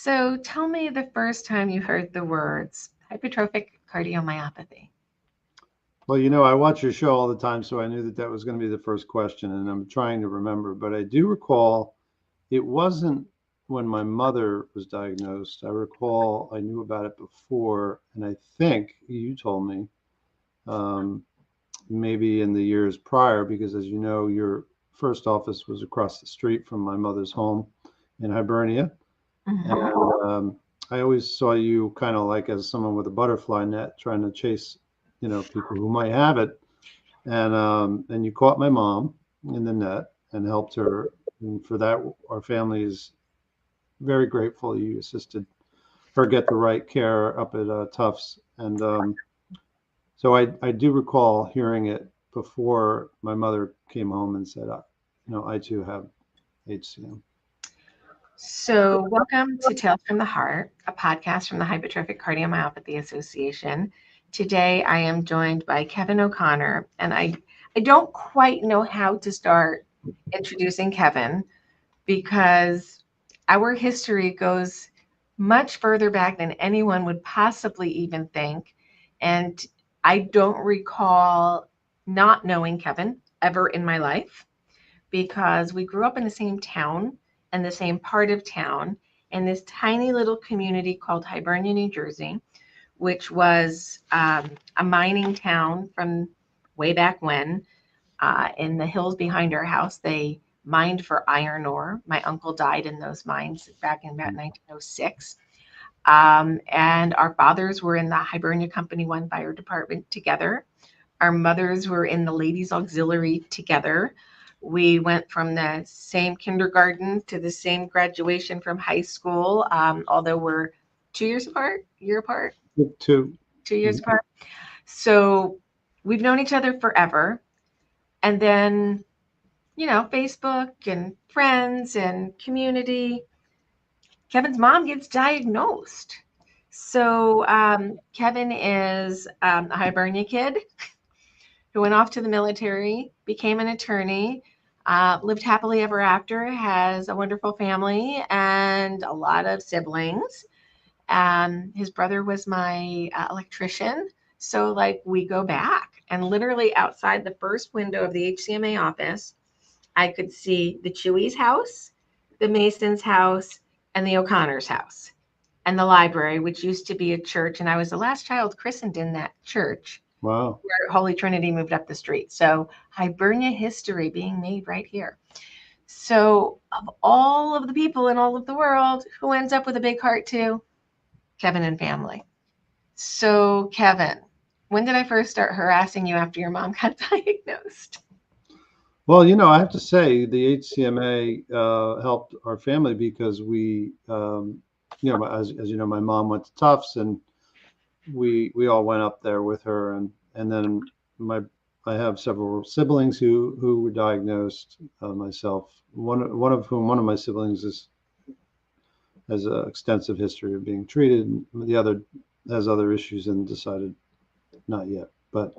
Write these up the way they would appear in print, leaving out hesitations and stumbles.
So tell me the first time you heard the words hypertrophic cardiomyopathy. Well, I watch your show all the time, so I knew that that was going to be the first question, and I'm trying to remember. But I do recall it wasn't when my mother was diagnosed. I recall I knew about it before, and I think you told me um, maybe in the years prior, because as you know, your first office was across the street from my mother's home in Hibernia. Mhm. And I always saw you kind of like as someone with a butterfly net trying to chase, people who might have it. And you caught my mom in the net and helped her. And for that, our family is very grateful. You assisted her get the right care up at Tufts. And so I do recall hearing it before my mother came home and said, I too have HCM. So, welcome to Tales from the Heart, a podcast from the Hypertrophic Cardiomyopathy Association. Today, I am joined by Kevin O'Connor, and I don't quite know how to start introducing Kevin because our history goes much further back than anyone would possibly even think. And I don't recall not knowing Kevin ever in my life because we grew up in the same town and the same part of town in this tiny little community called Hibernia, New Jersey, which was a mining town from way back when. In the hills behind our house, they mined for iron ore. My uncle died in those mines back in about 1906. And our fathers were in the Hibernia Company 1 Fire Department together. Our mothers were in the Ladies Auxiliary together. We went from the same kindergarten to the same graduation from high school, although we're 2 years apart, year apart, Two. 2 years apart. So we've known each other forever. And then, Facebook and friends and community. Kevin's mom gets diagnosed. So Kevin is a Hibernia kid who went off to the military, became an attorney, lived happily ever after, has a wonderful family and a lot of siblings. His brother was my electrician. So, like, we go back, and literally outside the first window of the HCMA office, I could see the Chewy's house, the Mason's house, and the O'Connor's house, and the library, which used to be a church. And I was the last child christened in that church Wow. where Holy Trinity moved up the street. So Hibernia history being made right here. So of all of the people in all of the world, who ends up with a big heart too? Kevin and family. So Kevin, when did I first start harassing you after your mom got diagnosed? Well, I have to say the HCMA helped our family because we, as you know, my mom went to Tufts, and we all went up there with her, and then my I have several siblings who were diagnosed. Myself, one of my siblings has an extensive history of being treated, and the other has other issues and decided not yet. But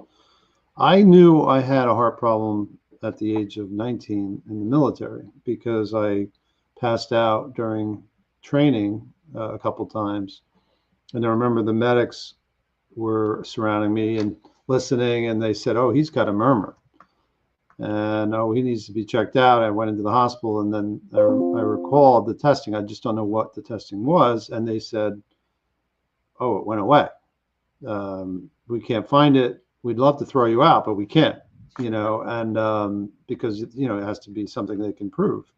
I knew I had a heart problem at the age of 19 in the military because I passed out during training a couple times. And I remember the medics were surrounding me and listening, and they said, "Oh, he's got a murmur, and oh, he needs to be checked out." I went into the hospital, and then I recalled the testing. I just don't know what the testing was, and they said, "Oh, it went away. We can't find it. We'd love to throw you out, but we can't." And because it has to be something they can prove.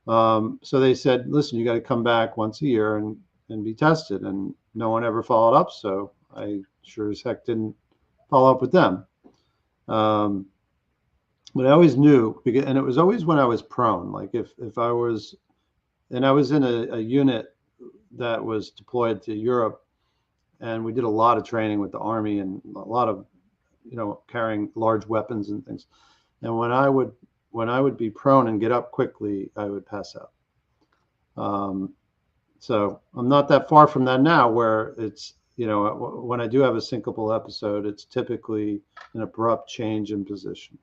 So they said, "Listen, you got to come back once a year and be tested." And no one ever followed up, so I sure as heck didn't follow up with them. Um, but I always knew, and it was always when I was prone. Like if I was, and I was in a unit that was deployed to Europe, and we did a lot of training with the Army and a lot of carrying large weapons and things. And when I would be prone and get up quickly, I would pass out. Um, so I'm not that far from that now, where it's when I do have a syncopal episode, it's typically an abrupt change in position.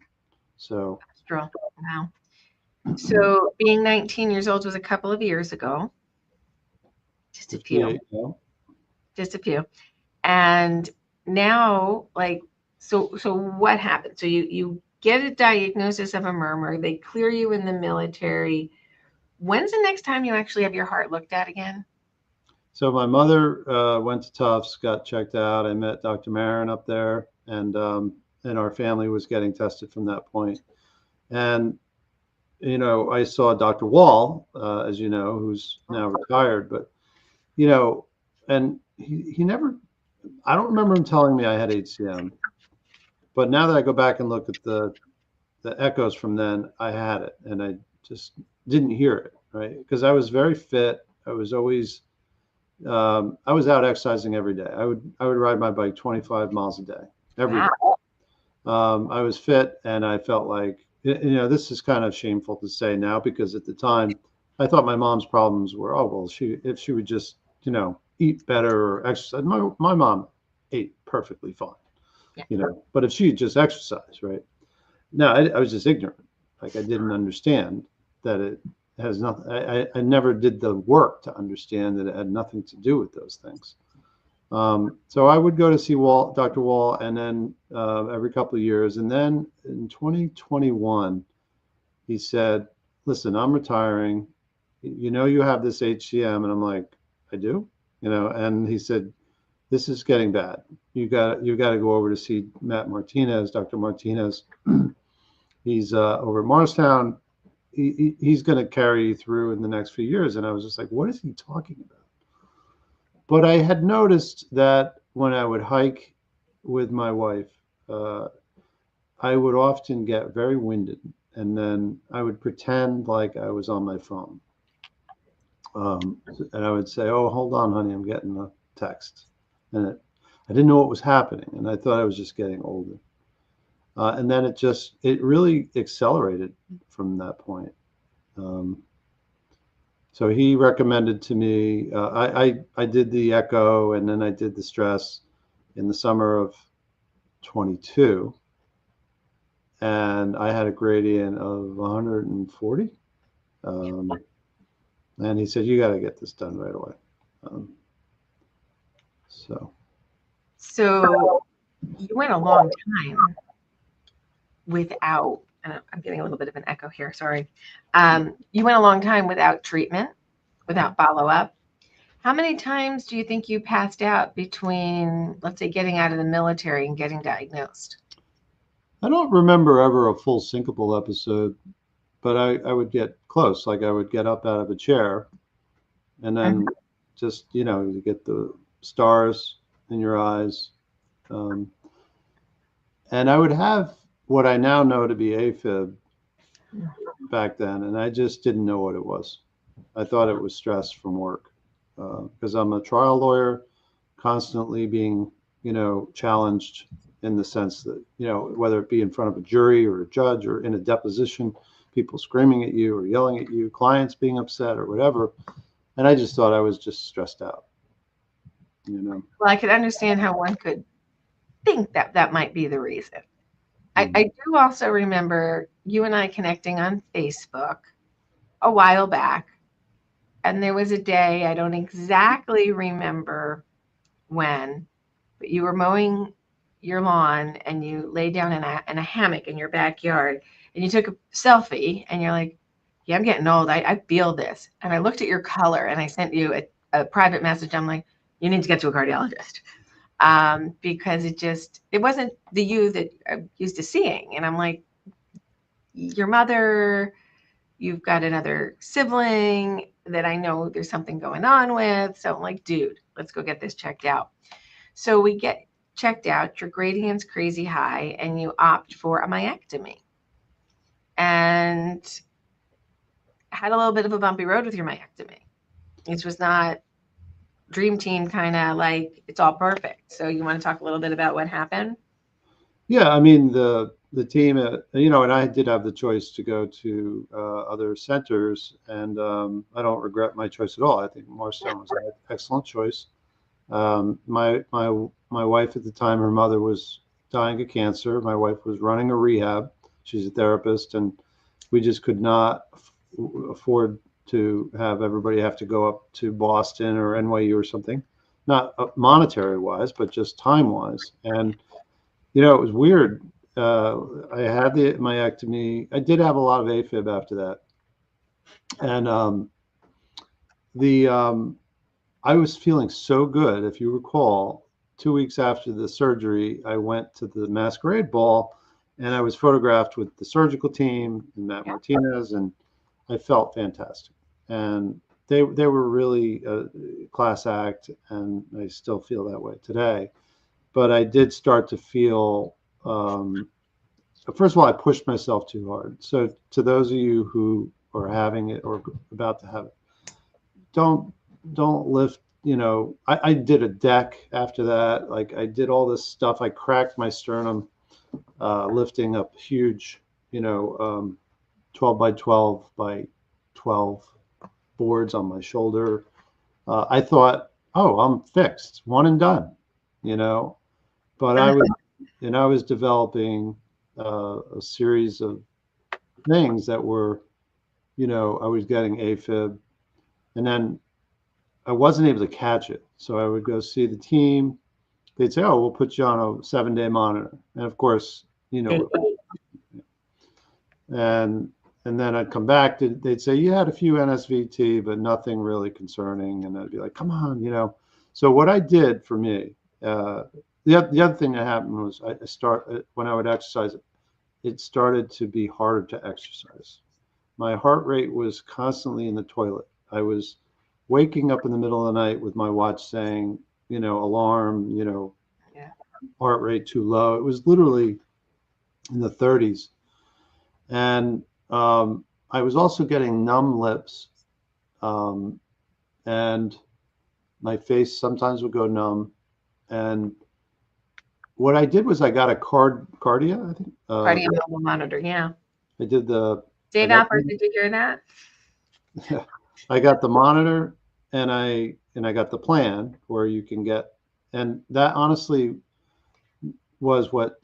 So Wow. So being 19 years old was a couple of years ago. Just a few. 58, yeah. Just a few. And now, like, so what happened? So you get a diagnosis of a murmur. They clear you in the military. When's the next time you actually have your heart looked at again? So my mother went to Tufts, got checked out. I met Dr. Maron up there, and our family was getting tested from that point. And I saw Dr. Wall, as you know, who's now retired, but and he never. I don't remember him telling me I had HCM, but now that I go back and look at the echoes from then, I had it, and I just didn't hear it, right? Because I was very fit. I was always I was out exercising every day. I would ride my bike 25 miles a day every day. I was fit, and I felt like this is kind of shameful to say now, because at the time I thought my mom's problems were, oh well, if she would just eat better or exercise. My mom ate perfectly fine, but if she just exercised, right? No, I was just ignorant. Like, I didn't understand that it has nothing. I never did the work to understand that it had nothing to do with those things. So I would go to see Dr. Wall, and then every couple of years. And then in 2021, he said, listen, I'm retiring. You have this HCM. And I'm like, I do? And he said, this is getting bad. You got to go over to see Matt Martinez, Dr. Martinez. He's over at Morristown. He's going to carry you through in the next few years. And I was just like, what is he talking about? But I had noticed that when I would hike with my wife, I would often get very winded, and then I would pretend like I was on my phone. And I would say, oh, hold on, honey, I'm getting a text. And I didn't know what was happening, and I thought I was just getting older. And then it really accelerated from that point. So he recommended to me, I did the echo, and then I did the stress in the summer of 22. And I had a gradient of 140. And he said, you got to get this done right away. So you went a long time without, and I'm getting a little bit of an echo here, sorry. You went a long time without treatment, without follow-up. How many times do you think you passed out between, let's say, getting out of the military and getting diagnosed? I don't remember ever a full syncopal episode, but I would get close. Like, I would get up out of a chair, and then just, you get the stars in your eyes. And I would have what I now know to be AFib back then, and I just didn't know what it was. I thought it was stress from work, because I'm a trial lawyer, constantly being, challenged in the sense that, whether it be in front of a jury or a judge or in a deposition, people screaming at you or yelling at you, clients being upset or whatever. And I just thought I was just stressed out, Well, I could understand how one could think that might be the reason. I do also remember you and I connecting on Facebook a while back. And there was a day, I don't exactly remember when, but you were mowing your lawn and you lay down in a hammock in your backyard, and you took a selfie, and you're like, yeah, I'm getting old. I feel this. And I looked at your color, and I sent you a private message. I'm like, you need to get to a cardiologist. Because it wasn't the you that I'm used to seeing. And I'm like, your mother, you've got another sibling that I know there's something going on with. So I'm like, dude, let's go get this checked out. So we get checked out, your gradient's crazy high, and you opt for a myectomy. And had a little bit of a bumpy road with your myectomy. This was not dream team kind of like it's all perfect. So you want to talk a little bit about what happened? Yeah, I mean, the team, and I did have the choice to go to other centers, and I don't regret my choice at all. I think Morristown was an excellent choice. My wife at the time, her mother was dying of cancer. My wife was running a rehab. She's a therapist, and we just could not afford to have everybody have to go up to Boston or NYU or something, not monetary wise, but just time wise. And it was weird. I had the myectomy. I did have a lot of AFib after that, and the I was feeling so good. If you recall, 2 weeks after the surgery, I went to the masquerade ball, and I was photographed with the surgical team and Matt Martinez, and I felt fantastic. And they were really a class act, and I still feel that way today. But I did start to feel. First of all, I pushed myself too hard. So to those of you who are having it or about to have it, don't lift. I did a deck after that. Like I did all this stuff. I cracked my sternum lifting up huge, 12 by 12 by 12 boards on my shoulder. I thought, oh, I'm fixed, one and done, but I was developing a series of things that were, I was getting AFib, and then I wasn't able to catch it. So I would go see the team. They'd say, oh, we'll put you on a 7-day monitor. And of course, and then I'd come back they'd say, you had a few NSVT, but nothing really concerning. And I'd be like, come on, So what I did for me, the other thing that happened was when I would exercise, it started to be harder to exercise. My heart rate was constantly in the toilet. I was waking up in the middle of the night with my watch saying, alarm, heart rate too low. It was literally in the 30s. And I was also getting numb lips. And my face sometimes would go numb. And what I did was I got a Cardia, I think. Cardio mobile monitor, yeah. I did the. Dave Alpert, did you hear that? Yeah, I got the monitor, and I got the plan where you can get, and that honestly was what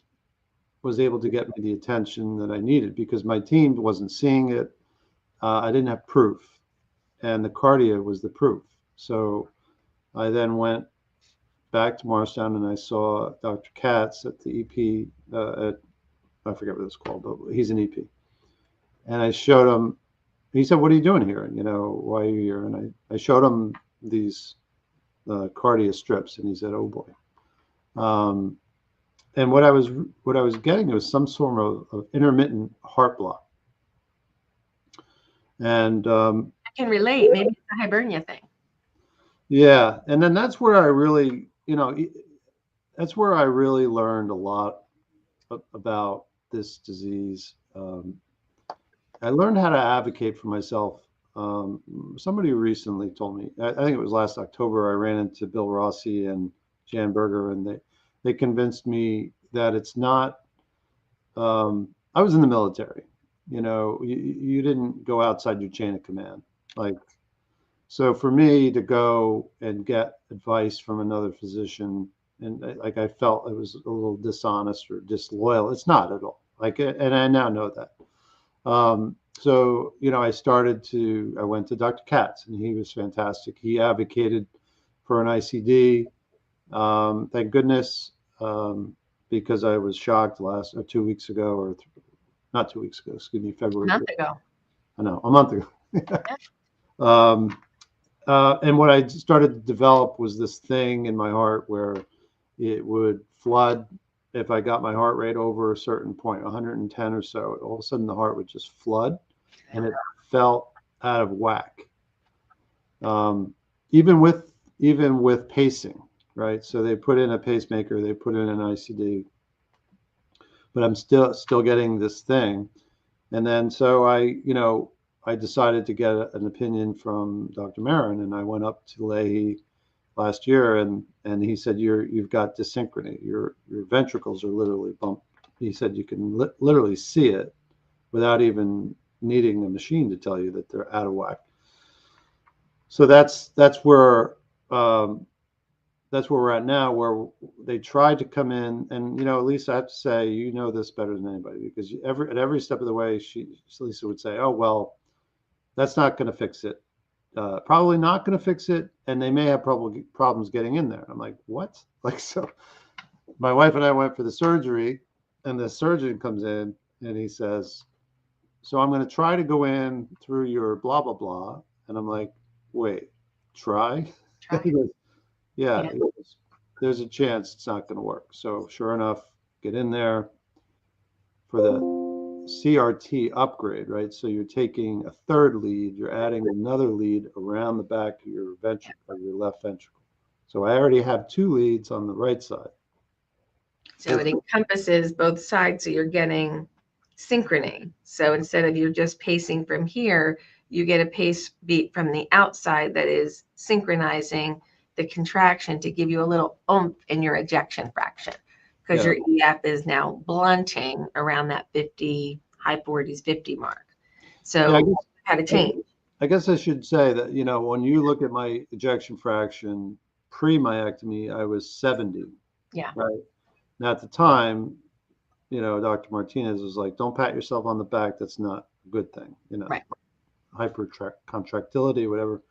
was able to get me the attention that I needed, because my team wasn't seeing it. I didn't have proof, and the Cardia was the proof. So I then went back to Morristown, and I saw Dr. Katz at the EP I forget what it's called, but he's an EP. And I showed him, he said, what are you doing here? Why are you here? And I showed him these Cardia strips, and he said, oh boy. And what I was getting was some sort of intermittent heart block. And I can relate. Maybe it's a hibernia thing. Yeah. And then that's where I really, that's where I really learned a lot about this disease. I learned how to advocate for myself. Somebody recently told me, I think it was last October, I ran into Bill Rossi and Jan Berger, and they convinced me that it's not, I was in the military, you didn't go outside your chain of command. So for me to go and get advice from another physician, and I felt it was a little dishonest or disloyal. It's not at all. And I now know that. So, I went to Dr. Katz, and he was fantastic. He advocated for an ICD. Thank goodness, because I was shocked 2 weeks ago, or not 2 weeks ago, excuse me, February. A month ago. I know, a month ago. And what I started to develop was this thing in my heart where it would flood if I got my heart rate over a certain point, 110 or so. All of a sudden, the heart would just flood, and it felt out of whack. Even with pacing, right? So they put in a pacemaker, they put in an ICD, but I'm still getting this thing. And then so I decided to get an opinion from Dr. Maron, and I went up to Leahy last year, and he said, you've got dysynchrony. Your ventricles are literally bumped. He said you can literally see it without even needing a machine to tell you that they're out of whack. So that's where we're at now, where they tried to come in, and Lisa, I have to say, you know this better than anybody, because at every step of the way, Lisa would say, oh well, That's not going to fix it. Probably not going to fix it, and they may have problems getting in there. I'm like, what? Like, so my wife and I went for the surgery, and the surgeon comes in and he says, so I'm going to try to go in through your blah, blah, blah. And I'm like, wait, try? He goes, yeah, Yeah. he goes, there's a chance it's not going to work. So sure enough, get in there for the CRT upgrade, right? So you're taking a third lead, you're adding another lead around the back of your ventricle, your left ventricle. So I already have 2 leads on the right side. So it encompasses both sides, so you're getting synchrony. So instead of you just pacing from here, you get a pace beat from the outside that is synchronizing the contraction to give you a little oomph in your ejection fraction, because your EF is now blunting around that 50, high 40s, 50 mark. So Yeah, had a change. I guess I should say that, when you look at my ejection fraction pre-myectomy, I was 70. Yeah. Right. Now at the time, Dr. Martinez was like, don't pat yourself on the back. That's not a good thing, Right. Hypercontractility, whatever.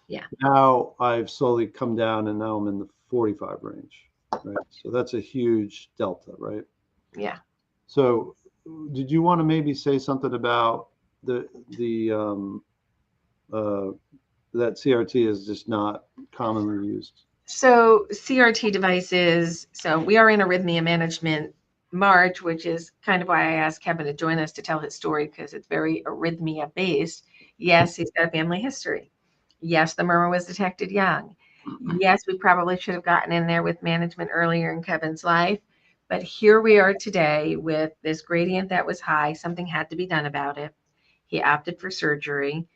Yeah. Now I've slowly come down and now I'm in the 45 range. Right. So that's a huge delta, right? Yeah. So did you want to maybe say something about that CRT is just not commonly used? So CRT devices, so we are in arrhythmia management March, which is kind of why I asked Kevin to join us to tell his story, because it's very arrhythmia based. Yes, he's got a family history. Yes, the murmur was detected young. Yes, we probably should have gotten in there with management earlier in Kevin's life. But here we are today with this gradient that was high. Something had to be done about it. He opted for surgery.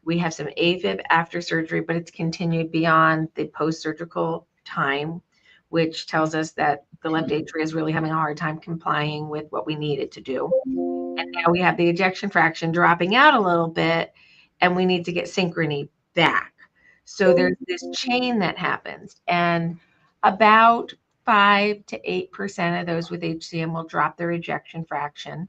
We have some AFib after surgery, but it's continued beyond the post-surgical time, which tells us that the left atria is really having a hard time complying with what we needed to do. And now we have the ejection fraction dropping out a little bit, and we need to get synchrony back. So there's this chain that happens, and about 5 to 8% of those with HCM will drop their ejection fraction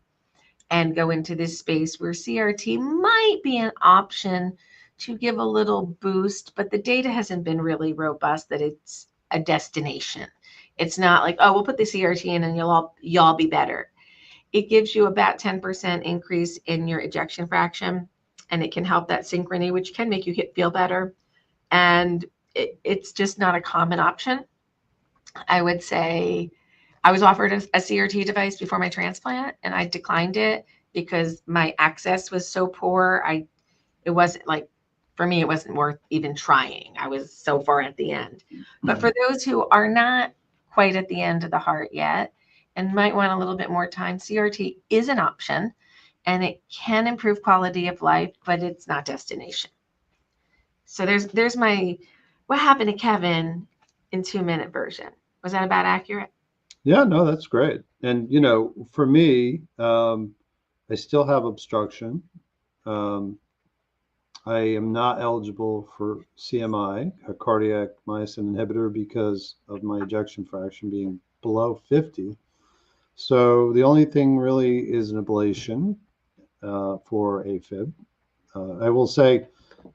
and go into this space where CRT might be an option to give a little boost, but the data hasn't been really robust that it's a destination. It's not like, oh, we'll put the CRT in and you'll be better. It gives you about 10% increase in your ejection fraction, and it can help that synchrony, which can make you feel better. And it's just not a common option. I would say I was offered a CRT device before my transplant, and I declined it because my access was so poor. It wasn't like, for me, it wasn't worth even trying. I was so far at the end. But for those who are not quite at the end of the heart yet and might want a little bit more time, CRT is an option, and it can improve quality of life, but it's not destination. So there's my what happened to Kevin in 2-minute version. Was that about accurate? Yeah, no, that's great. And, for me, I still have obstruction. I am not eligible for CMI, a cardiac myosin inhibitor, because of my ejection fraction being below 50. So the only thing really is an ablation for AFib. I will say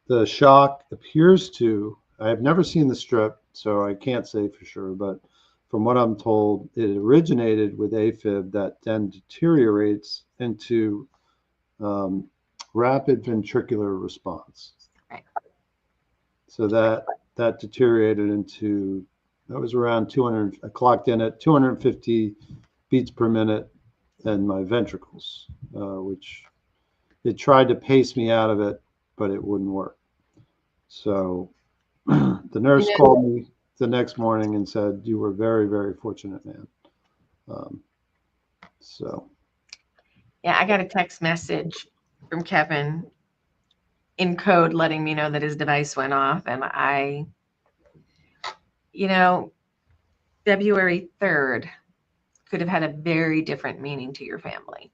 the shock appears to, I've never seen the strip, so I can't say for sure, but from what I'm told, it originated with AFib that then deteriorates into rapid ventricular response. Right. So that deteriorated into, that was around 200, I clocked in at 250 beats per minute in my ventricles, which it tried to pace me out of it, but it wouldn't work. So the nurse called me the next morning and said, you were very, very fortunate, man. Yeah, I got a text message from Kevin in code letting me know that his device went off, and February 3rd could have had a very different meaning to your family.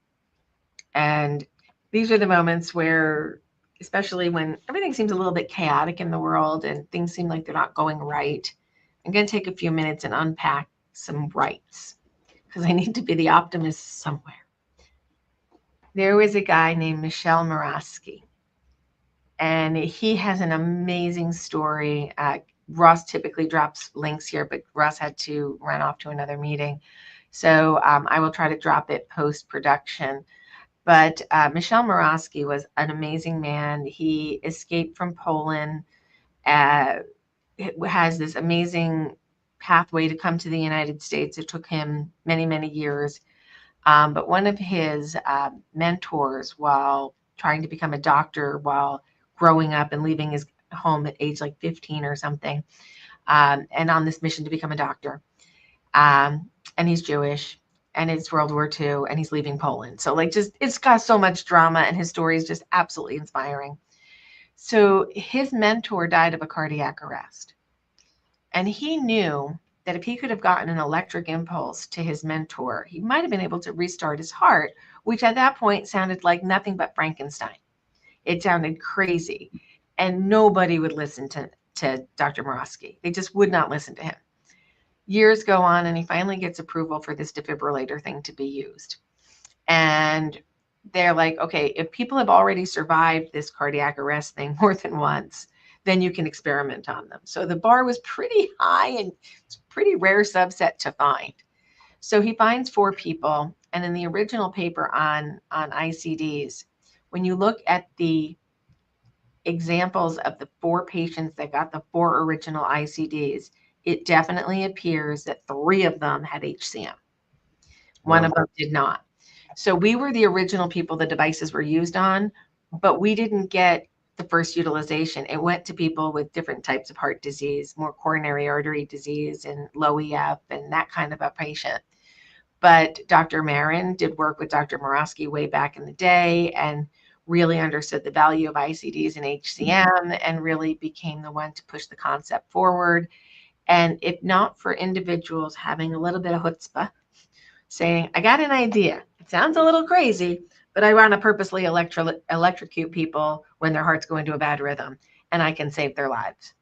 And these are the moments where, especially when everything seems a little bit chaotic in the world and things seem like they're not going right, I'm going to take a few minutes and unpack some rights, because I need to be the optimist somewhere. There was a guy named Michelle Moraski. and he has an amazing story. Ross typically drops links here, but Ross had to run off to another meeting. So I will try to drop it post-production. But Michel Morawski was an amazing man. He escaped from Poland, has this amazing pathway to come to the United States. It took him many, many years. But one of his mentors, while trying to become a doctor, while growing up and leaving his home at age like 15 or something, and on this mission to become a doctor, and he's Jewish, and it's World War II, and he's leaving Poland. So like, just, it's got so much drama, and his story is just absolutely inspiring. So his mentor died of a cardiac arrest, and he knew that if he could have gotten an electric impulse to his mentor, he might have been able to restart his heart, which at that point sounded like nothing but Frankenstein. It sounded crazy, and nobody would listen to Dr. Morawski. They just would not listen to him. Years go on, and he finally gets approval for this defibrillator thing to be used. And they're like, okay, if people have already survived this cardiac arrest thing more than once, then you can experiment on them. So the bar was pretty high, and it's a pretty rare subset to find. So he finds 4 people, and in the original paper on ICDs, when you look at the examples of the 4 patients that got the 4 original ICDs, it definitely appears that 3 of them had HCM. One of them did not. So we were the original people the devices were used on, but we didn't get the first utilization. It went to people with different types of heart disease, more coronary artery disease and low EF and that kind of a patient. But Dr. Maron did work with Dr. Morawski way back in the day and really understood the value of ICDs and HCM and really became the one to push the concept forward. And if not for individuals having a little bit of chutzpah, saying, I got an idea. It sounds a little crazy, but I want to purposely electrocute people when their heart's going to a bad rhythm, and I can save their lives.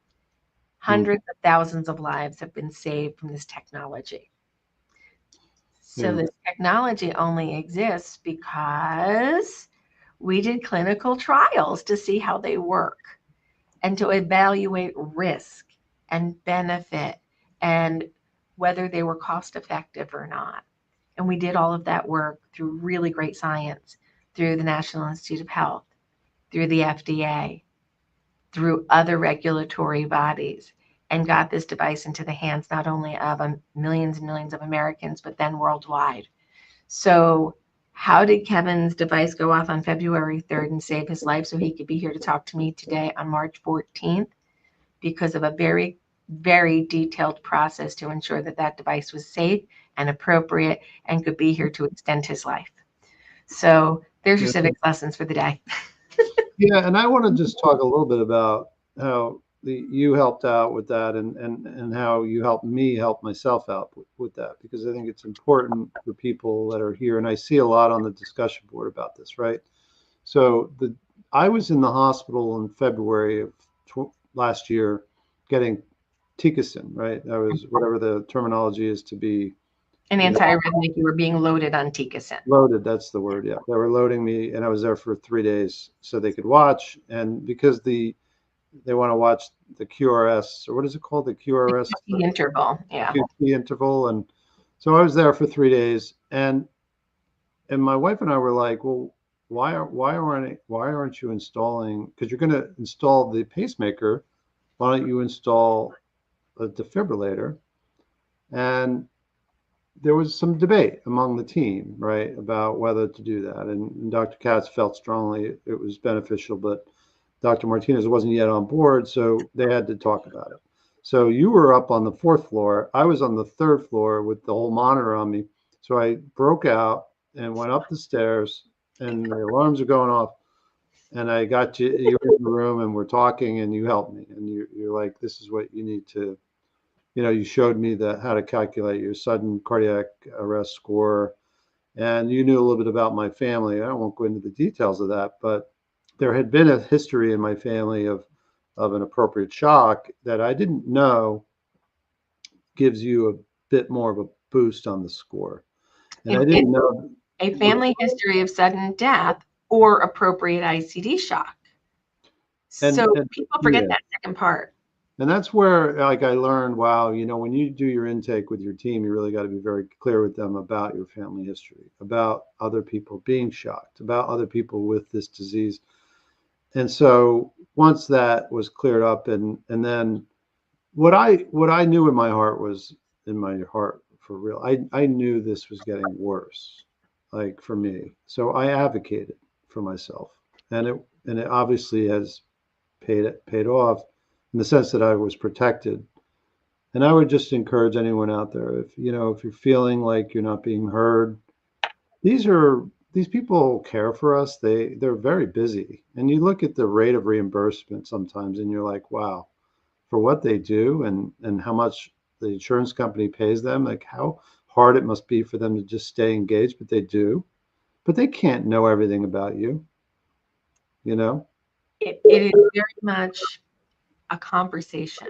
Hundreds of thousands of lives have been saved from this technology. So this technology only exists because we did clinical trials to see how they work and to evaluate risk and benefit and whether they were cost effective or not. And we did all of that work through really great science, through the National Institute of Health, through the FDA, through other regulatory bodies, and got this device into the hands not only of millions and millions of Americans, but then worldwide. So how did Kevin's device go off on February 3rd and save his life so he could be here to talk to me today on March 14th? Because of a very, very detailed process to ensure that that device was safe and appropriate and could be here to extend his life. So there's your civics lessons for the day. Yeah, and I want to just talk a little bit about how you helped out with that and how you helped me help myself out with that, because I think it's important for people that are here. And I see a lot on the discussion board about this, right? So I was in the hospital in February of last year getting Tikacin, right? I was, whatever the terminology is to be. An antiarrhythmic, you were being loaded on Tikacin. Loaded, that's the word, yeah. They were loading me, and I was there for 3 days so they could watch. And because they want to watch the QRS, or what is it called? The QRS? The interval, yeah. QT interval. And so I was there for 3 days, and my wife and I were like, well, why aren't you installing, because you're going to install the pacemaker, why don't you install a defibrillator? And there was some debate among the team, right, about whether to do that. And Dr. Katz felt strongly it was beneficial, but Dr. Martinez wasn't yet on board, so they had to talk about it. So you were up on the 4th floor. I was on the 3rd floor with the whole monitor on me. So I broke out and went up the stairs, and the alarms are going off. And I got you were in the room, and we're talking, and you helped me. And you're like, this is what you need to, you showed me how to calculate your sudden cardiac arrest score. And you knew a little bit about my family. I won't go into the details of that, but there had been a history in my family of an appropriate shock that I didn't know gives you a bit more of a boost on the score. And I didn't know. A family history of sudden death or appropriate ICD shock. So and people forget yeah. that second part. And that's where, like, I learned, wow, when you do your intake with your team, you really got to be very clear with them about your family history, about other people being shocked, about other people with this disease. And so once that was cleared up, and then what I knew in my heart was in my heart for real. I knew this was getting worse, like for me. So I advocated for myself, and it obviously has paid off in the sense that I was protected. And I would just encourage anyone out there, if you're feeling like you're not being heard, these people care for us. They're very busy. And you look at the rate of reimbursement sometimes and you're like, wow, for what they do and how much the insurance company pays them, like how hard it must be for them to just stay engaged, but they do. But they can't know everything about you, you know? It is very much a conversation.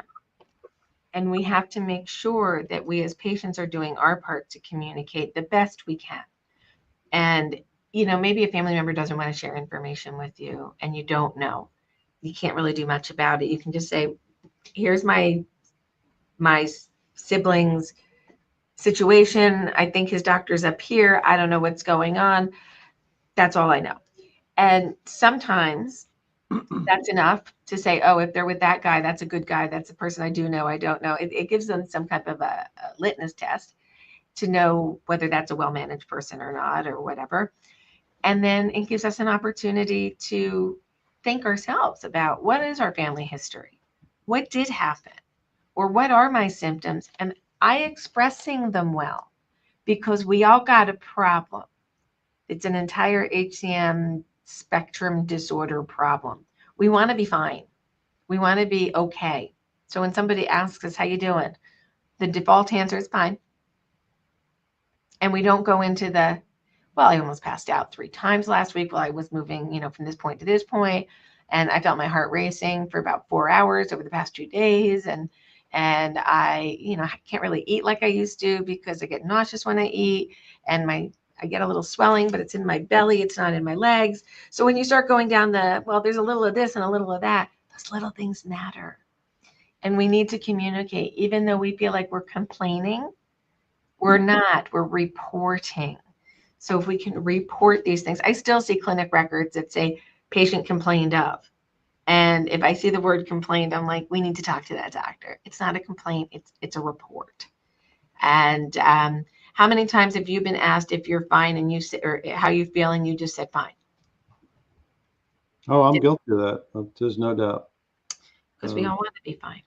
And we have to make sure that we as patients are doing our part to communicate the best we can. And, maybe a family member doesn't want to share information with you and you don't know. You can't really do much about it. You can just say, here's my sibling's situation. I think his doctor's up here. I don't know what's going on. That's all I know. And sometimes that's enough to say, oh, if they're with that guy, that's a good guy. That's a person I do know. I don't know. It gives them some type of a litmus test to know whether that's a well-managed person or not or whatever. And then it gives us an opportunity to think ourselves about what is our family history? What did happen? Or what are my symptoms? Am I expressing them well? Because we all got a problem. It's an entire HCM spectrum disorder problem. We want to be fine. We want to be okay. So when somebody asks us, how you doing? The default answer is fine. And we don't go into well, I almost passed out 3 times last week while I was moving, from this point to this point. And I felt my heart racing for about 4 hours over the past 2 days. And I can't really eat like I used to because I get nauseous when I eat. And I get a little swelling, but it's in my belly. It's not in my legs. So when you start going down there's a little of this and a little of that, those little things matter. And we need to communicate, even though we feel like we're complaining, we're not, we're reporting. So if we can report these things, I still see clinic records that say patient complained of. And if I see the word complained, I'm like, we need to talk to that doctor. It's not a complaint, it's a report. And how many times have you been asked if you're fine and you say, or how you feel and you just said fine? Oh, I'm guilty of that. There's no doubt. Because we all want to be fine.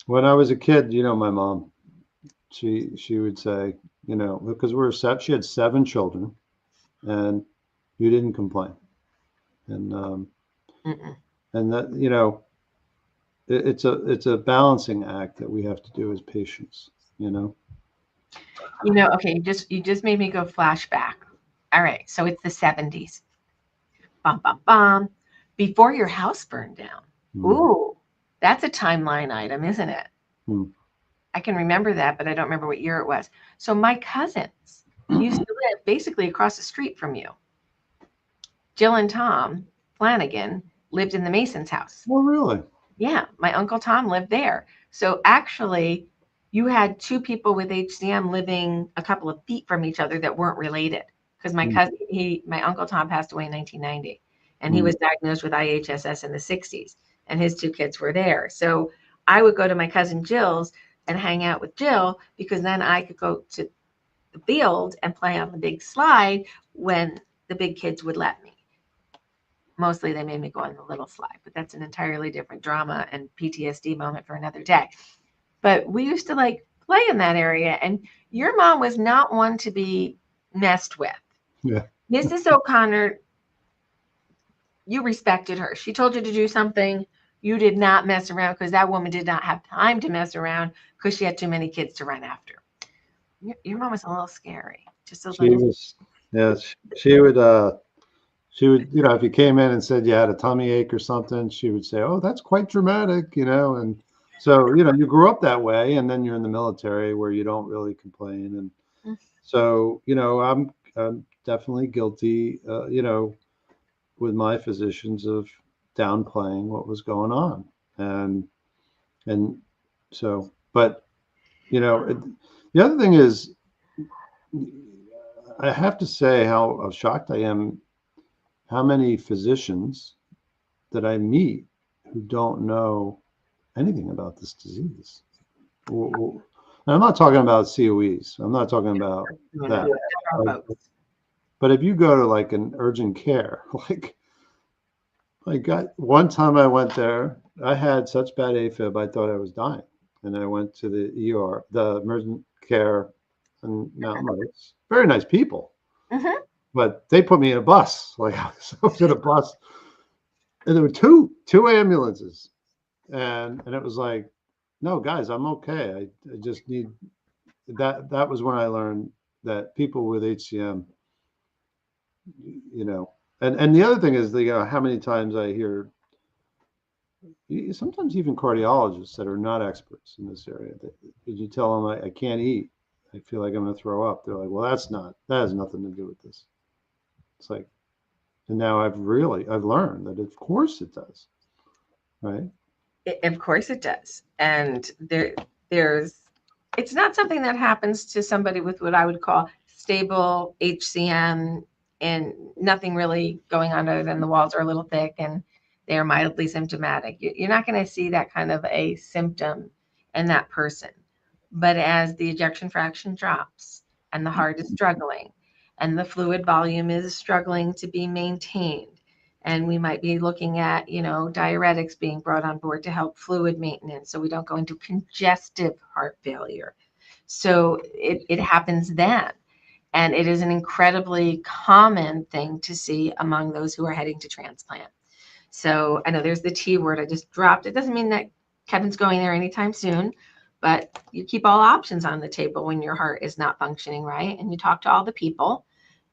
When I was a kid, my mom, she would say, because she had 7 children, and you didn't complain, and and that it's a balancing act that we have to do as patients. Okay, you just made me go flashback. All right, so it's the 70s. Bum, bum, bum. Before your house burned down. Ooh, that's a timeline item, isn't it? I can remember that, but I don't remember what year it was. So my cousins used to live basically across the street from you. Jill and Tom Flanagan lived in the Mason's house. Oh, really? Yeah, my Uncle Tom lived there. So actually, you had 2 people with HCM living a couple of feet from each other that weren't related. Because my Uncle Tom passed away in 1990, and he was diagnosed with IHSS in the 60s, and his 2 kids were there. So I would go to my cousin Jill's and hang out with Jill because then I could go to the field and play on the big slide when the big kids would let me. Mostly they made me go on the little slide, but that's an entirely different drama and PTSD moment for another day. But we used to play in that area, and your mom was not one to be messed with. Yeah. Mrs. O'Connor, you respected her. She told you to do something. You did not mess around because that woman did not have time to mess around because she had too many kids to run after. Your mom was a little scary. Just a little. Yeah, she would, if you came in and said you had a tummy ache or something, she would say, "Oh, that's quite dramatic," and so, you grew up that way, and then you're in the military where you don't really complain. And so, I'm definitely guilty, with my physicians of downplaying what was going on. And so, but, the other thing is, I have to say how shocked I am how many physicians that I meet who don't know anything about this disease. And I'm not talking about COEs. I'm not talking about that. But if you go to like an urgent care, one time I went there, I had such bad AFib, I thought I was dying. And I went to the ER, the emergent care in Mountain Lakes. Very nice people. Mm-hmm. But they put me in a bus. Like I was in a bus. And there were two ambulances. And it was like, no, guys, I'm okay. I just need that. That was when I learned that people with HCM, and the other thing is how many times I hear sometimes even cardiologists that are not experts in this area. Did you tell them I can't eat? I feel like I'm going to throw up. They're like, well, that has nothing to do with this. It's like, and now I've learned that of course it does, right? Of course it does. And it's not something that happens to somebody with what I would call stable HCM and nothing really going on other than the walls are a little thick and they are mildly symptomatic. You're not going to see that kind of a symptom in that person. But as the ejection fraction drops and the heart is struggling and the fluid volume is struggling to be maintained, and we might be looking at, diuretics being brought on board to help fluid maintenance so we don't go into congestive heart failure. So it happens then. And it is an incredibly common thing to see among those who are heading to transplant. So I know there's the T word I just dropped. It doesn't mean that Kevin's going there anytime soon, but you keep all options on the table when your heart is not functioning right. And you talk to all the people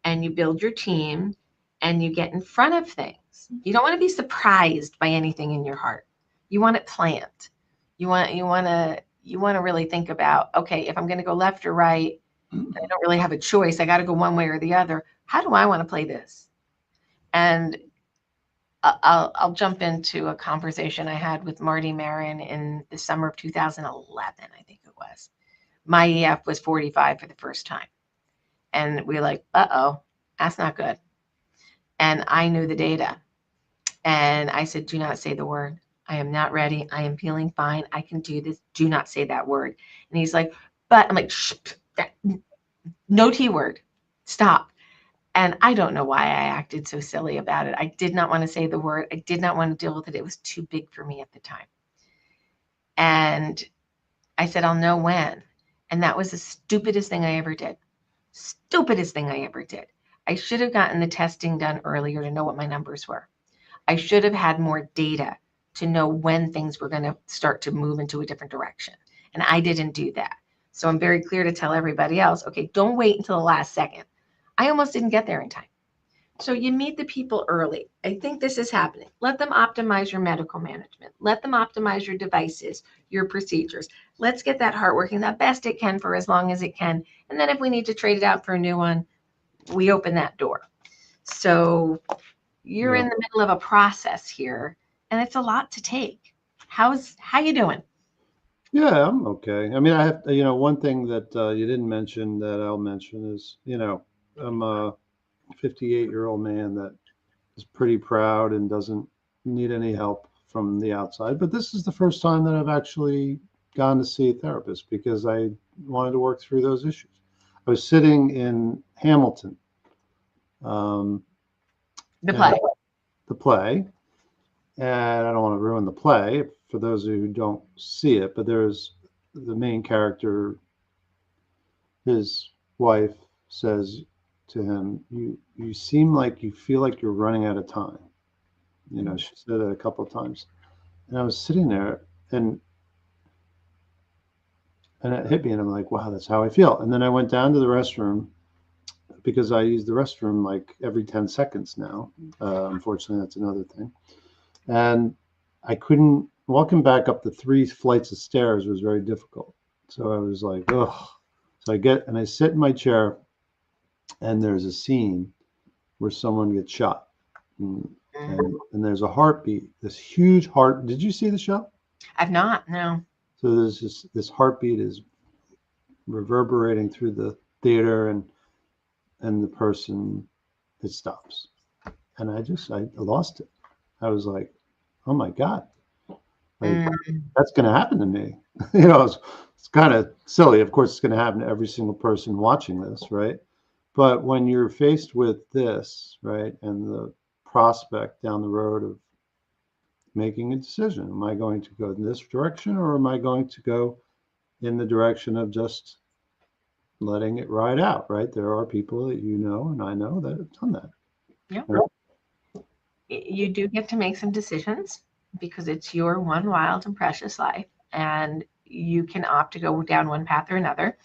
and you build your team and you get in front of things. You don't want to be surprised by anything in your heart. You want it planned. You want to really think about, okay, if I'm going to go left or right, I don't really have a choice. I got to go one way or the other. How do I want to play this? And I'll jump into a conversation I had with Marty Maron in the summer of 2011, I think it was. My EF was 45 for the first time. And we were like, uh-oh, that's not good. And I knew the data. And I said, do not say the word. I am not ready. I am feeling fine. I can do this. Do not say that word. And he's like, but I'm like, shh, no T word. Stop. And I don't know why I acted so silly about it. I did not want to say the word. I did not want to deal with it. It was too big for me at the time. And I said, I'll know when. And that was the stupidest thing I ever did. Stupidest thing I ever did. I should have gotten the testing done earlier to know what my numbers were. I should have had more data to know when things were going to start to move into a different direction. And I didn't do that. So I'm very clear to tell everybody else, okay, don't wait until the last second. I almost didn't get there in time. So you meet the people early. I think this is happening. Let them optimize your medical management. Let them optimize your devices, your procedures. Let's get that heart working the best it can for as long as it can. And then if we need to trade it out for a new one, we open that door. So you're in the middle of a process here, and it's a lot to take. How you doing? Yeah, I'm okay. I mean, I have, one thing that you didn't mention that I'll mention is, I'm a 58-year-old man that is pretty proud and doesn't need any help from the outside. But this is the first time that I've actually gone to see a therapist because I wanted to work through those issues. I was sitting in Hamilton. The play. The play. And I don't want to ruin the play for those who don't see it, but there's the main character, his wife says to him, you seem like you feel like you're running out of time. She said it a couple of times. And I was sitting there and it hit me and I'm like, wow, that's how I feel. And then I went down to the restroom because I use the restroom like every 10 seconds now. Unfortunately, that's another thing. And I couldn't, walking back up the 3 flights of stairs was very difficult. So I was like, ugh. So I sit in my chair and there's a scene where someone gets shot. And and there's a heartbeat, this huge heart. Did you see the show? I've not, no. So there's this heartbeat is reverberating through the theater, and the person, it stops, and I lost it. I was like, oh my God, like that's going to happen to me. It's kind of silly. Of course, it's going to happen to every single person watching this, right? But when you're faced with this, right, and the prospect down the road of making a decision, am I going to go in this direction, or am I going to go in the direction of just letting it ride out, right? There are people that and I know that have done that. Yeah. Right? You do get to make some decisions because it's your one wild and precious life, and you can opt to go down one path or another.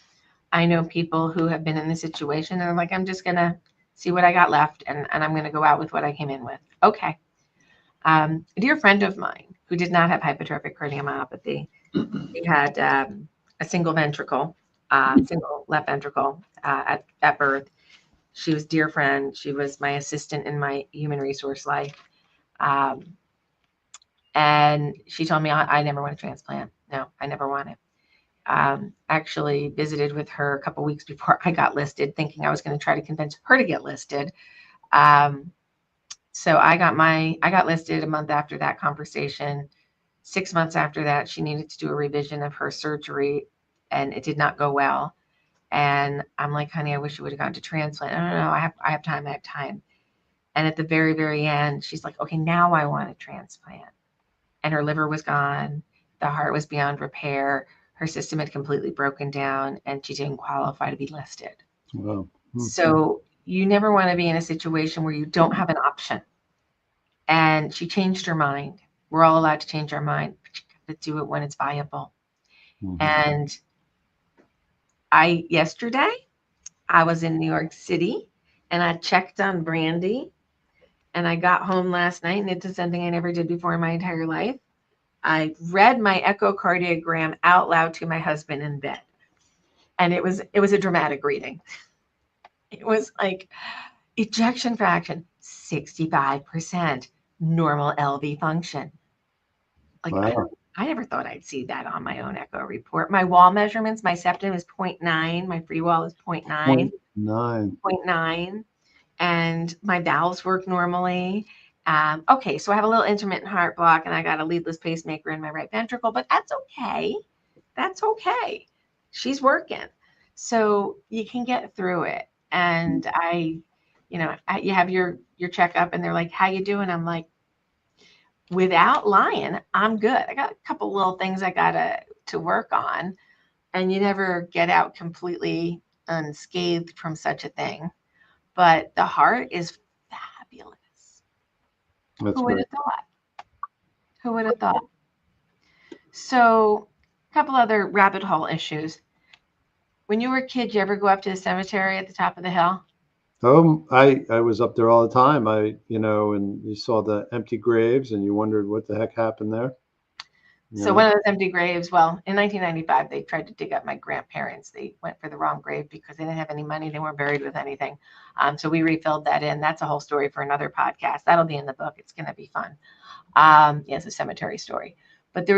I know people who have been in this situation and are like, I'm just going to see what I got left, and I'm going to go out with what I came in with. Okay. A dear friend of mine who did not have hypertrophic cardiomyopathy, he had a single ventricle, single left ventricle at birth. She was a dear friend. She was my assistant in my human resource life. And she told me, I never want a transplant. No, I never want it. Actually visited with her a couple weeks before I got listed, thinking I was going to try to convince her to get listed. So I got listed a month after that conversation. 6 months after that, she needed to do a revision of her surgery, and it did not go well. And I'm like, honey, I wish you would have gone to transplant. No, I have time. I have time. And at the very, very end, she's like, okay, now I want a transplant. And her liver was gone. The heart was beyond repair. Her system had completely broken down, and she didn't qualify to be listed. Wow. So you never want to be in a situation where you don't have an option. And she changed her mind. We're all allowed to change our mind, but you got to do it when it's viable. And yesterday, I was in New York City, and I checked on Brandy, and I got home last night, and it did something I never did before in my entire life. I read my echocardiogram out loud to my husband in bed, and it was a dramatic reading. It was like ejection fraction 65%, normal LV function. Like, wow. I never thought I'd see that on my own echo report. My wall measurements, my septum is 0.9, my free wall is 0.9. 0.9. And my valves work normally. Okay, so I have a little intermittent heart block, and I got a leadless pacemaker in my right ventricle, but that's okay. That's okay. She's working. So you can get through it. And you have your checkup, and they're like, how you doing? I'm like, without lying, I'm good. I got a couple little things I got to work on, and you never get out completely unscathed from such a thing. But the heart is fabulous. That's Who would have thought? Who would have thought? So a couple other rabbit hole issues. When you were a kid, you ever go up to the cemetery at the top of the hill? I was up there all the time. And you saw the empty graves, and you wondered what the heck happened there. So one of those empty graves, well, in 1995, they tried to dig up my grandparents. They went for the wrong grave because they didn't have any money. They weren't buried with anything. So we refilled that in. That's a whole story for another podcast. That'll be in the book. It's going to be fun. It's a cemetery story. But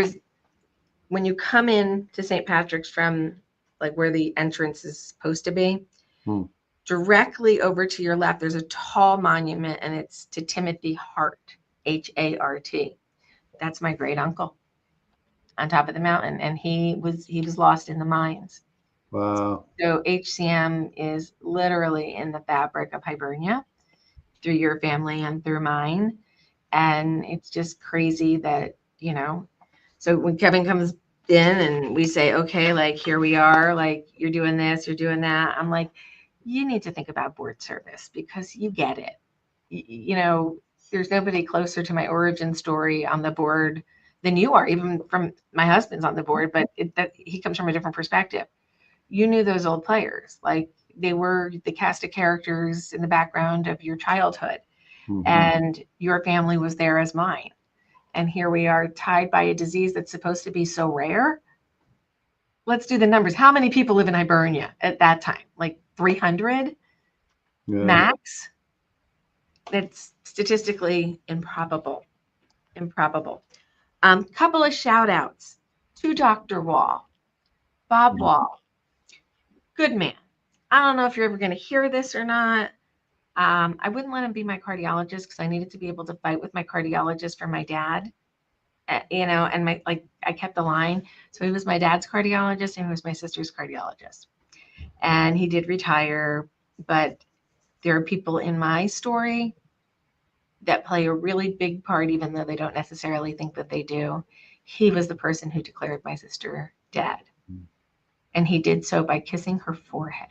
when you come in to St. Patrick's from like where the entrance is supposed to be, directly over to your left, there's a tall monument, and it's to Timothy Hart, H-A-R-T. That's my great uncle on top of the mountain, and he was lost in the mines. Wow. So HCM is literally in the fabric of Hibernia through your family and through mine. And it's just crazy that, so when Kevin comes in and we say, okay, like, here we are, like, you're doing this, you're doing that. I'm like, you need to think about board service because you get it. There's nobody closer to my origin story on the board than you are, even from my husband's on the board, but he comes from a different perspective. You knew those old players, like they were the cast of characters in the background of your childhood, and your family was there as mine. And here we are tied by a disease that's supposed to be so rare. Let's do the numbers. How many people live in Hibernia at that time? Like 300 max? It's statistically improbable. Improbable. Couple of shout outs to Dr. Wall, Bob Wall. Good man. I don't know if you're ever going to hear this or not. I wouldn't let him be my cardiologist because I needed to be able to fight with my cardiologist for my dad. And I kept the line. So he was my dad's cardiologist and he was my sister's cardiologist. And he did retire, but there are people in my story that play a really big part, even though they don't necessarily think that they do. He was the person who declared my sister dead. And he did so by kissing her forehead.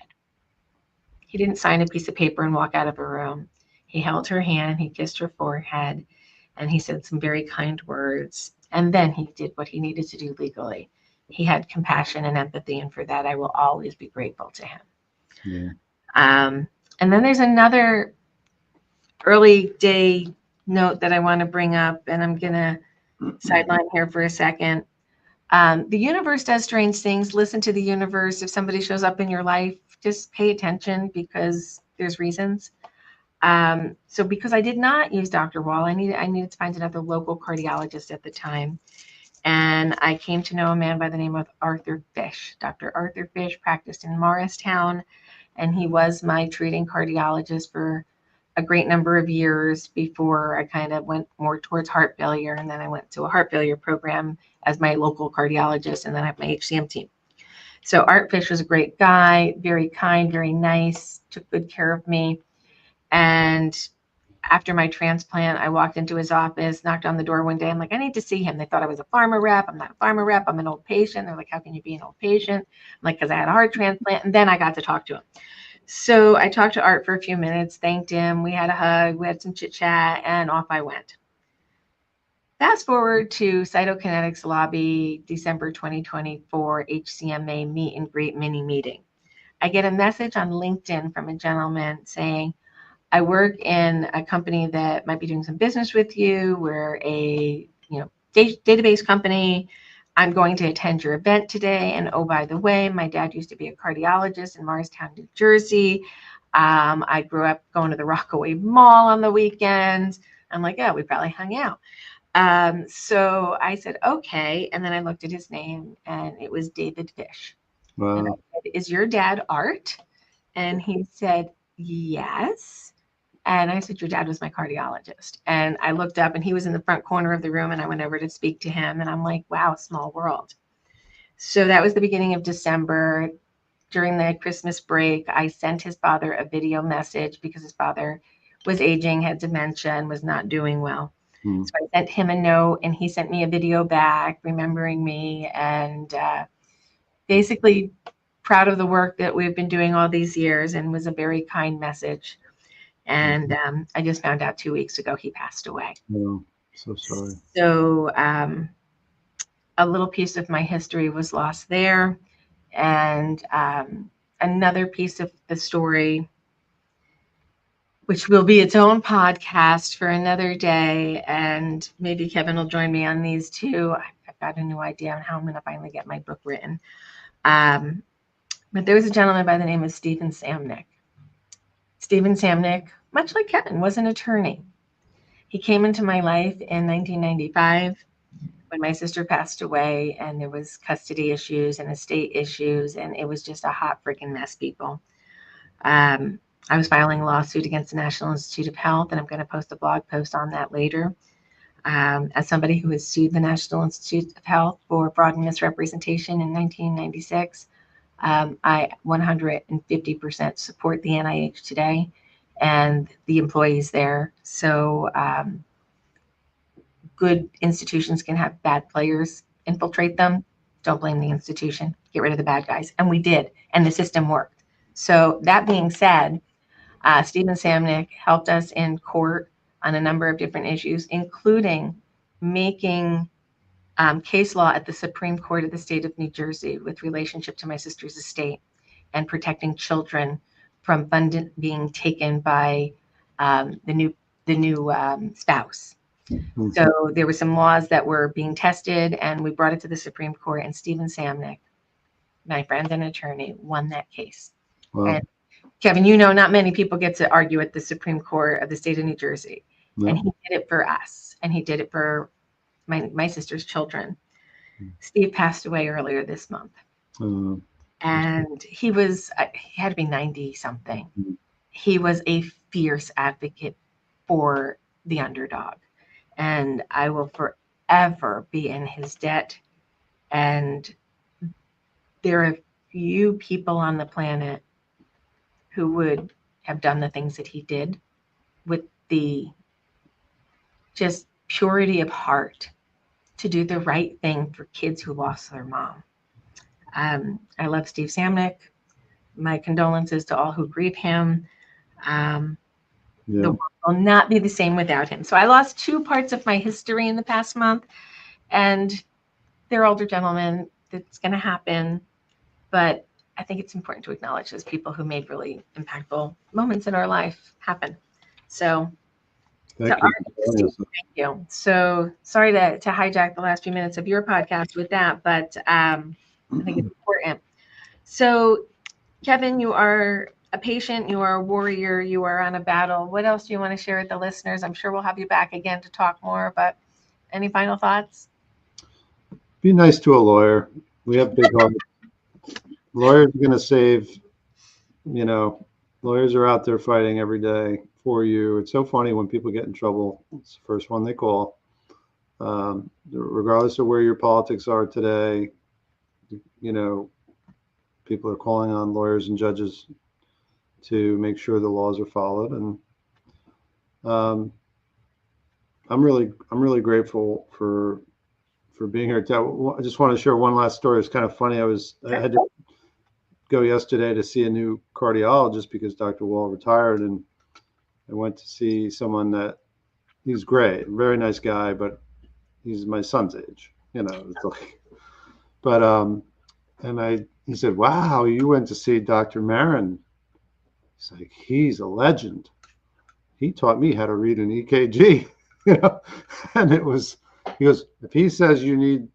He didn't sign a piece of paper and walk out of a room. He held her hand, he kissed her forehead, and he said some very kind words. And then he did what he needed to do legally. He had compassion and empathy, and for that I will always be grateful to him. Yeah. And then there's another early day note that I want to bring up, and I'm going to sideline here for a second. The universe does strange things. Listen to the universe. If somebody shows up in your life, just pay attention because there's reasons. So because I did not use Dr. Wall, I needed to find another local cardiologist at the time. And I came to know a man by the name of Arthur Fish. Dr. Arthur Fish practiced in Morristown, and he was my treating cardiologist for a great number of years before I kind of went more towards heart failure. And then I went to a heart failure program as my local cardiologist, and then I have my HCM team. So Art Fish was a great guy, very kind, very nice, took good care of me. And after my transplant, I walked into his office, knocked on the door one day. I'm like, I need to see him. They thought I was a pharma rep. I'm not a pharma rep. I'm an old patient. They're like, how can you be an old patient? I'm like, because I had a heart transplant. And then I got to talk to him. So I talked to Art for a few minutes, thanked him. We had a hug. We had some chit chat, and off I went. Fast forward to Cytokinetics Lobby, December 2024 HCMA meet and greet mini meeting. I get a message on LinkedIn from a gentleman saying, I work in a company that might be doing some business with you. We're a database company. I'm going to attend your event today. And oh, by the way, my dad used to be a cardiologist in Morristown, New Jersey. I grew up going to the Rockaway Mall on the weekends. I'm like, oh, we probably hung out. So I said, okay. And then I looked at his name and it was David Fish. Wow. And I said, is your dad Art? And he said, yes. And I said, your dad was my cardiologist. And I looked up and he was in the front corner of the room and I went over to speak to him. And I'm like, wow, small world. So that was the beginning of December. During the Christmas break, I sent his father a video message because his father was aging, had dementia, and was not doing well. So I sent him a note and he sent me a video back remembering me and basically proud of the work that we've been doing all these years, and was a very kind message. And I just found out 2 weeks ago he passed away. Oh, so sorry. So a little piece of my history was lost there. And another piece of the story, which will be its own podcast for another day. And maybe Kevin will join me on these too. I've got a new idea on how I'm going to finally get my book written. But there was a gentleman by the name of Stephen Samnick. Stephen Samnick, much like Kevin, was an attorney. He came into my life in 1995 when my sister passed away, and there was custody issues and estate issues, and it was just a hot freaking mess, people. I was filing a lawsuit against the National Institute of Health, and I'm going to post a blog post on that later. As somebody who has sued the National Institute of Health for fraud and misrepresentation in 1996, I 150% support the NIH today and the employees there. So good institutions can have bad players infiltrate them. Don't blame the institution. Get rid of the bad guys. And we did, and the system worked. So that being said, Stephen Samnick helped us in court on a number of different issues, including making case law at the Supreme Court of the state of New Jersey with relationship to my sister's estate and protecting children from fund being taken by the new spouse. Mm-hmm. So there were some laws that were being tested, and we brought it to the Supreme Court, and Stephen Samnick, my friend and attorney, won that case. Wow. And Kevin, you know, not many people get to argue at the Supreme Court of the state of New Jersey. No. And he did it for us. And he did it for my sister's children. Mm. Steve passed away earlier this month. And he had to be 90 something. Mm. He was a fierce advocate for the underdog. And I will forever be in his debt. And there are few people on the planet who would have done the things that he did with the just purity of heart to do the right thing for kids who lost their mom. I love Steve Samnick. My condolences to all who grieve him. The world will not be the same without him. So I lost 2 parts of my history in the past month, and they're older gentlemen. That's going to happen. But I think it's important to acknowledge those people who made really impactful moments in our life happen. So Thank you. So sorry to hijack the last few minutes of your podcast with that, but I think it's important. So Kevin, you are a patient, you are a warrior, you are on a battle. What else do you want to share with the listeners? I'm sure we'll have you back again to talk more, but any final thoughts? Be nice to a lawyer. We have big hearts. Lawyers are going to save, lawyers are out there fighting every day for you. It's so funny when people get in trouble. It's the first one they call. Regardless of where your politics are today, people are calling on lawyers and judges to make sure the laws are followed. And I'm really grateful for being here. I just want to share one last story. It's kind of funny. I had to go yesterday to see a new cardiologist because Dr. Wall retired, and I went to see someone that he's great, very nice guy, but he's my son's age, it's like, but, he said, wow, you went to see Dr. Maron. He's like, he's a legend. He taught me how to read an EKG, and he goes, if he says you need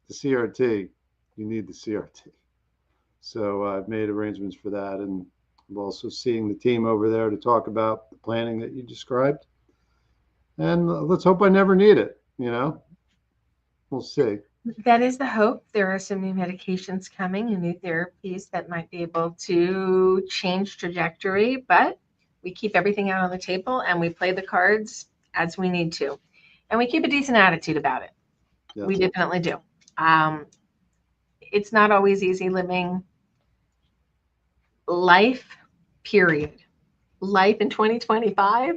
the CRT, you need the CRT. So I've made arrangements for that, and I'm also seeing the team over there to talk about the planning that you described. And let's hope I never need it, We'll see. That is the hope. There are some new medications coming and new therapies that might be able to change trajectory, but we keep everything out on the table and we play the cards as we need to. And we keep a decent attitude about it. Yes. We definitely do. It's not always easy living life, period. Life in 2025,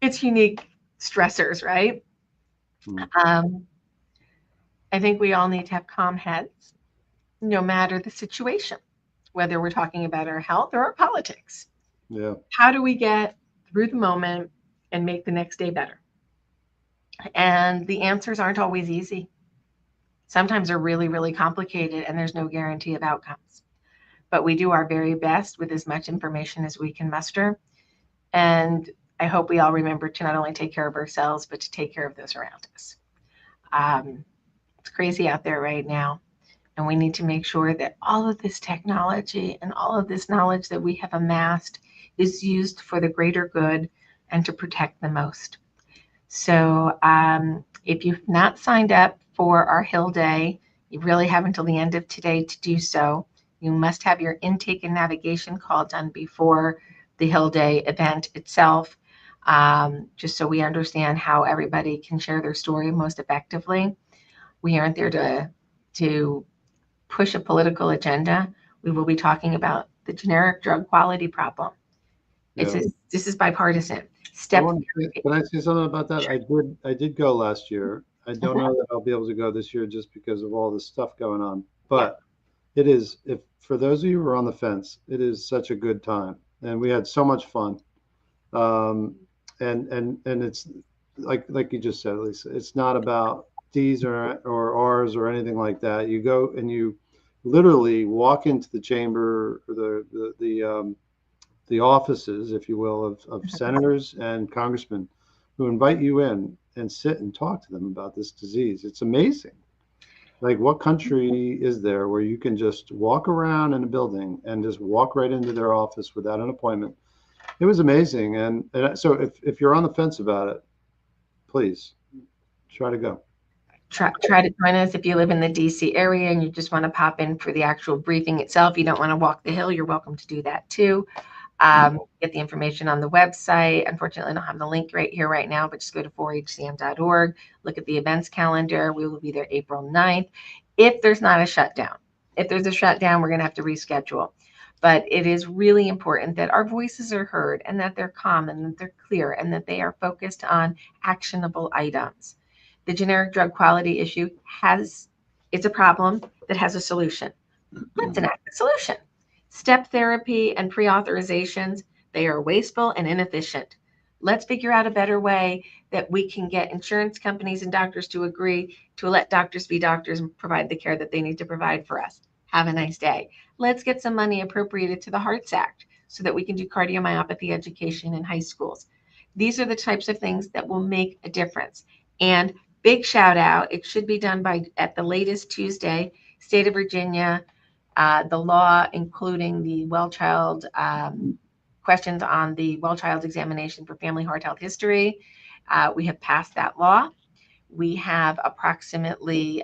it's unique stressors, right? I think we all need to have calm heads, no matter the situation, whether we're talking about our health or our politics. Yeah. How do we get through the moment and make the next day better? And the answers aren't always easy. Sometimes they're really, really complicated and there's no guarantee of outcomes. But we do our very best with as much information as we can muster. And I hope we all remember to not only take care of ourselves, but to take care of those around us. It's crazy out there right now. And we need to make sure that all of this technology and all of this knowledge that we have amassed is used for the greater good and to protect the most. So if you've not signed up for our Hill Day, you really have until the end of today to do so. You must have your intake and navigation call done before the Hill Day event itself, just so we understand how everybody can share their story most effectively. We aren't there to push a political agenda. We will be talking about the generic drug quality problem. Yeah. This is bipartisan. Can I say something about that? Sure. I did go last year. I don't know that I'll be able to go this year just because of all this stuff going on. But it is, if for those of you who are on the fence, it is such a good time, and we had so much fun. And it's like you just said, Lisa. It's not about D's or R's or anything like that. You go and you literally walk into the chamber, or the offices, if you will, of senators and congressmen who invite you in and sit and talk to them about this disease. It's amazing. Like, what country is there where you can just walk around in a building and just walk right into their office without an appointment? It was amazing. And so if you're on the fence about it, please try to go. Try to join us if you live in the DC area and you just want to pop in for the actual briefing itself. You don't want to walk the hill, you're welcome to do that too. Get the information on the website. Unfortunately, I don't have the link right here right now, but just go to 4hcm.org, look at the events calendar. We will be there April 9th. If there's not a shutdown, if there's a shutdown, we're going to have to reschedule. But it is really important that our voices are heard and that they're calm and that they're clear and that they are focused on actionable items. The generic drug quality issue it's a problem that has a solution. Let's enact the solution. Step therapy and pre-authorizations, they are wasteful and inefficient. Let's figure out a better way that we can get insurance companies and doctors to agree to let doctors be doctors and provide the care that they need to provide for us. Have a nice day. Let's get some money appropriated to the Hearts Act so that we can do cardiomyopathy education in high schools. These are the types of things that will make a difference. And big shout out, it should be done by at the latest Tuesday, State of Virginia, the law, including the well child questions on the well child examination for family heart health history. We have passed that law. We have approximately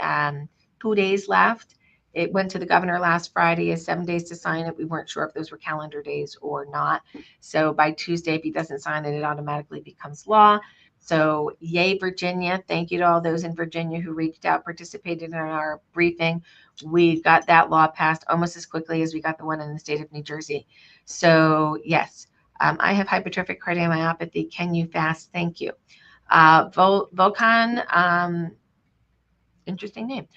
2 days left. It went to the governor last Friday. He has 7 days to sign it. We weren't sure if those were calendar days or not. So by Tuesday, if he doesn't sign it, it automatically becomes law. So yay, Virginia. Thank you to all those in Virginia who reached out, participated in our briefing. We got that law passed almost as quickly as we got the one in the state of New Jersey. So yes, I have hypertrophic cardiomyopathy. Can you fast? Thank you. Volkan, interesting name.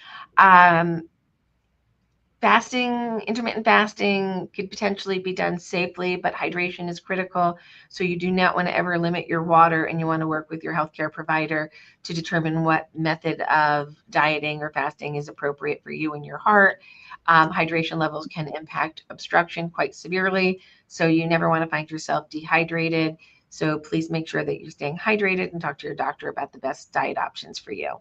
Fasting, intermittent fasting could potentially be done safely, but hydration is critical. So you do not want to ever limit your water, and you want to work with your healthcare provider to determine what method of dieting or fasting is appropriate for you and your heart. Hydration levels can impact obstruction quite severely, so you never want to find yourself dehydrated. So please make sure that you're staying hydrated and talk to your doctor about the best diet options for you.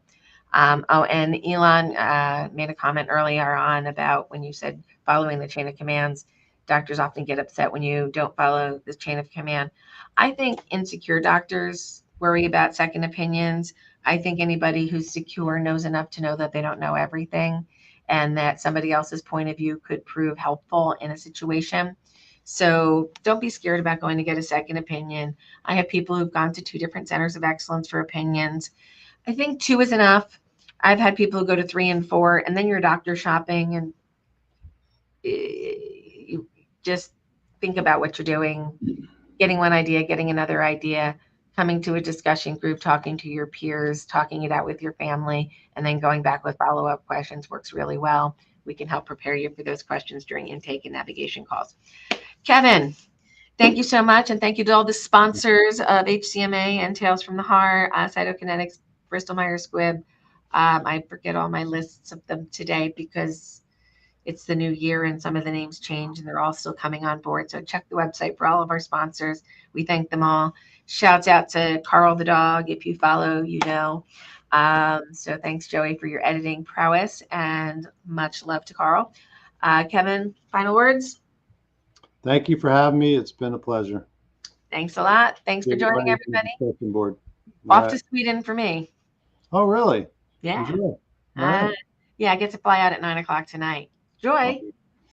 And Elon made a comment earlier on about when you said following the chain of commands. Doctors often get upset when you don't follow the chain of command. I think insecure doctors worry about second opinions. I think anybody who's secure knows enough to know that they don't know everything and that somebody else's point of view could prove helpful in a situation. So don't be scared about going to get a second opinion. I have people who've gone to 2 different centers of excellence for opinions. I think 2 is enough. I've had people who go to 3 and 4, and then you're doctor shopping, and you just think about what you're doing, getting one idea, getting another idea, coming to a discussion group, talking to your peers, talking it out with your family, and then going back with follow-up questions works really well. We can help prepare you for those questions during intake and navigation calls. Kevin, thank you so much, and thank you to all the sponsors of HCMA and Tales from the Heart, Cytokinetics, Bristol Myers Squibb. I forget all my lists of them today because it's the new year and some of the names change and they're all still coming on board. So check the website for all of our sponsors. We thank them all. Shouts out to Carl the dog. If you follow, you know. So thanks, Joey, for your editing prowess, and much love to Carl. Kevin, final words? Thank you for having me. It's been a pleasure. Thanks a lot. Thanks for joining, everybody. Board. Off to Sweden for me. Oh, really? Yeah. Enjoy. Yeah, I get to fly out at 9 o'clock tonight. Joy.